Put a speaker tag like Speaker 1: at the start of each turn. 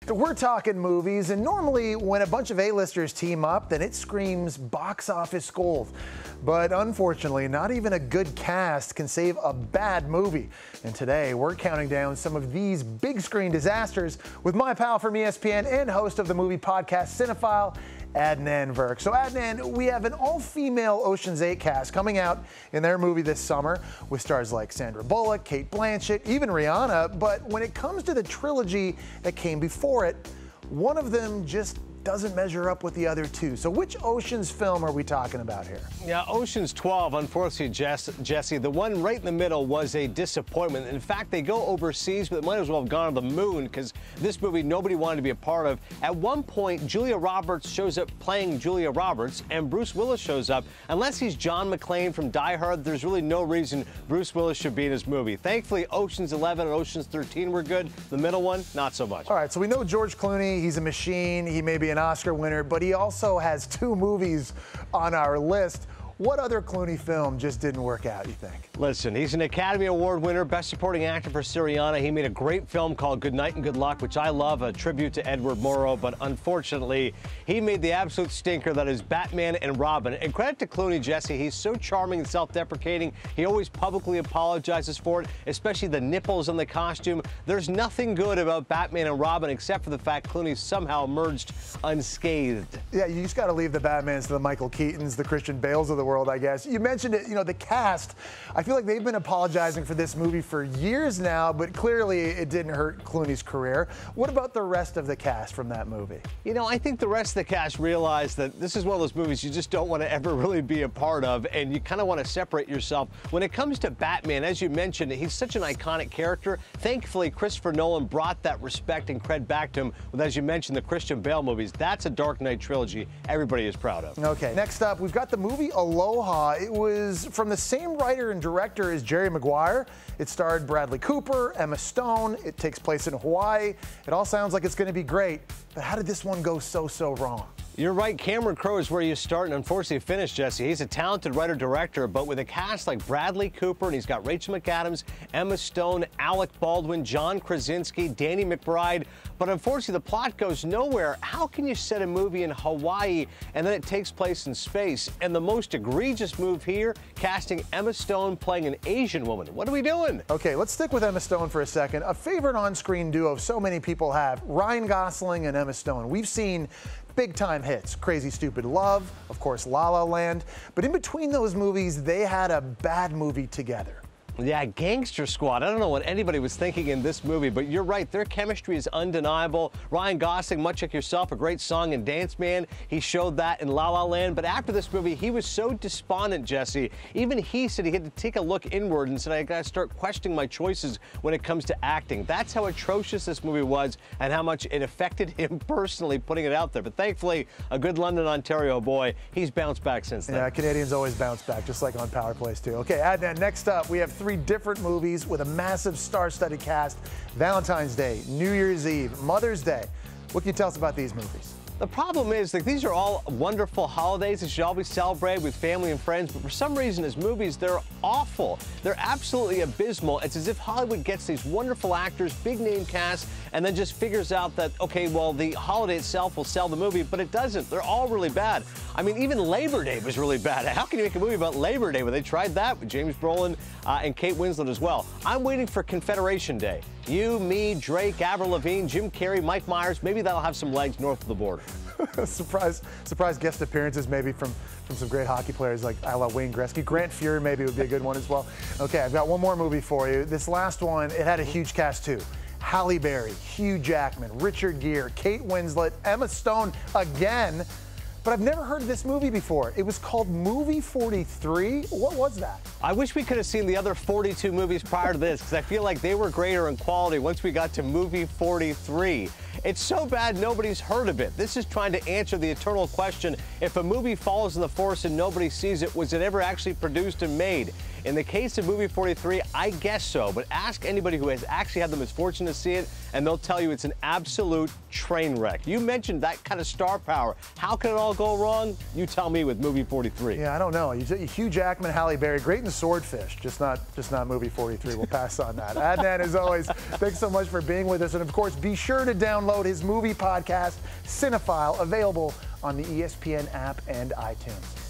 Speaker 1: We're talking movies, and normally when a bunch of A-listers team up, then it screams box office gold. But unfortunately, not even a good cast can save a bad movie. And today, we're counting down some of these big screen disasters with my pal from ESPN and host of the movie podcast Cinephile, Adnan Virk. So Adnan, we have an all-female Ocean's 8 cast coming out in their movie this summer with stars like Sandra Bullock, Kate Blanchett, even Rihanna. But when it comes to the trilogy that came before it, one of them just doesn't measure up with the other two. So which Ocean's film are we talking about here?
Speaker 2: Yeah, Ocean's 12, unfortunately, Jesse, the one right in the middle was a disappointment. In fact, they go overseas, but they might as well have gone to the moon because this movie nobody wanted to be a part of. At one point, Julia Roberts shows up playing Julia Roberts, and Bruce Willis shows up. Unless he's John McClane from Die Hard, there's really no reason Bruce Willis should be in his movie. Thankfully, Ocean's 11 and Ocean's 13 were good. The middle one, not so much.
Speaker 1: All right, so we know George Clooney, he's a machine. He may be an Oscar winner, but he also has 2 movies on our list. What other Clooney film just didn't work out, you think?
Speaker 2: Listen, he's an Academy Award winner, Best Supporting Actor for Syriana. He made a great film called Good Night and Good Luck, which I love, a tribute to Edward Morrow, but unfortunately, he made the absolute stinker that is Batman and Robin. And credit to Clooney, Jesse, he's so charming and self-deprecating. He always publicly apologizes for it, especially the nipples on the costume. There's nothing good about Batman and Robin except for the fact Clooney somehow emerged unscathed.
Speaker 1: Yeah, you just got to leave the Batmans to the Michael Keatons, the Christian Bales of the world, I guess. You mentioned it, the cast. I feel like they've been apologizing for this movie for years now, but clearly it didn't hurt Clooney's career. What about the rest of the cast from that movie?
Speaker 2: I think the rest of the cast realized that this is one of those movies you just don't want to ever really be a part of, and you kind of want to separate yourself. When it comes to Batman, as you mentioned, he's such an iconic character. Thankfully, Christopher Nolan brought that respect and cred back to him with, as you mentioned, the Christian Bale movies. That's a Dark Knight trilogy everybody is proud of.
Speaker 1: Okay, next up, we've got the movie Aloha. It was from the same writer and director as Jerry Maguire. It starred Bradley Cooper, Emma Stone. It takes place in Hawaii. It all sounds like it's going to be great, but how did this one go so wrong?
Speaker 2: You're right. Cameron Crowe is where you start and unfortunately finish, Jesse. He's a talented writer-director, but with a cast like Bradley Cooper, and he's got Rachel McAdams, Emma Stone, Alec Baldwin, John Krasinski, Danny McBride. But unfortunately, the plot goes nowhere. How can you set a movie in Hawaii and then it takes place in space? And the most egregious move here, casting Emma Stone playing an Asian woman. What are we doing?
Speaker 1: Okay, let's stick with Emma Stone for a second. A favorite on-screen duo so many people have, Ryan Gosling and Emma Stone. We've seen big-time hits, Crazy Stupid Love, of course, La La Land. But in between those movies, they had a bad movie together.
Speaker 2: Yeah, Gangster Squad. I don't know what anybody was thinking in this movie, but you're right. Their chemistry is undeniable. Ryan Gosling, much like yourself, a great song and dance man. He showed that in La La Land. But after this movie, he was so despondent, Jesse. Even he said he had to take a look inward and said, I got to start questioning my choices when it comes to acting. That's how atrocious this movie was and how much it affected him personally putting it out there. But thankfully, a good London, Ontario boy, he's bounced back since then.
Speaker 1: Yeah, Canadians always bounce back, just like on Power Plays, too. Okay, Adnan, next up, we have 3 different movies with a massive star-studded cast. Valentine's Day, New Year's Eve, Mother's Day. What can you tell us about these movies?
Speaker 2: The problem is that these are all wonderful holidays that should all be celebrated with family and friends, but for some reason as movies, they're awful. They're absolutely abysmal. It's as if Hollywood gets these wonderful actors, big name casts, and then just figures out that, okay, well, the holiday itself will sell the movie, but it doesn't. They're all really bad. I mean, even Labor Day was really bad. How can you make a movie about Labor Day when they tried that with James Brolin and Kate Winslet as well? I'm waiting for Confederation Day. You, me, Drake, Avril Lavigne, Jim Carrey, Mike Myers, maybe that'll have some legs north of the border.
Speaker 1: surprise guest appearances maybe from some great hockey players like a la Wayne Gretzky. Grant Fuhr maybe would be a good one as well. Okay, I've got one more movie for you. This last one, it had a huge cast too. Halle Berry, Hugh Jackman, Richard Gere, Kate Winslet, Emma Stone again. But I've never heard of this movie before. It was called Movie 43. What was that?
Speaker 2: I wish we could have seen the other 42 movies prior to this because I feel like they were greater in quality once we got to Movie 43. It's so bad nobody's heard of it. This is trying to answer the eternal question, if a movie falls in the forest and nobody sees it, was it ever actually produced and made? In the case of movie 43, I guess so, but ask anybody who has actually had the misfortune to see it, and they'll tell you it's an absolute train wreck. You mentioned that kind of star power. How can it all go wrong? You tell me with movie 43.
Speaker 1: Yeah, I don't know. Hugh Jackman, Halle Berry, great in Swordfish, just not movie 43. We'll pass on that. Adnan, as always, thanks so much for being with us, and of course, be sure to download his movie podcast, Cinephile, available on the ESPN app and iTunes.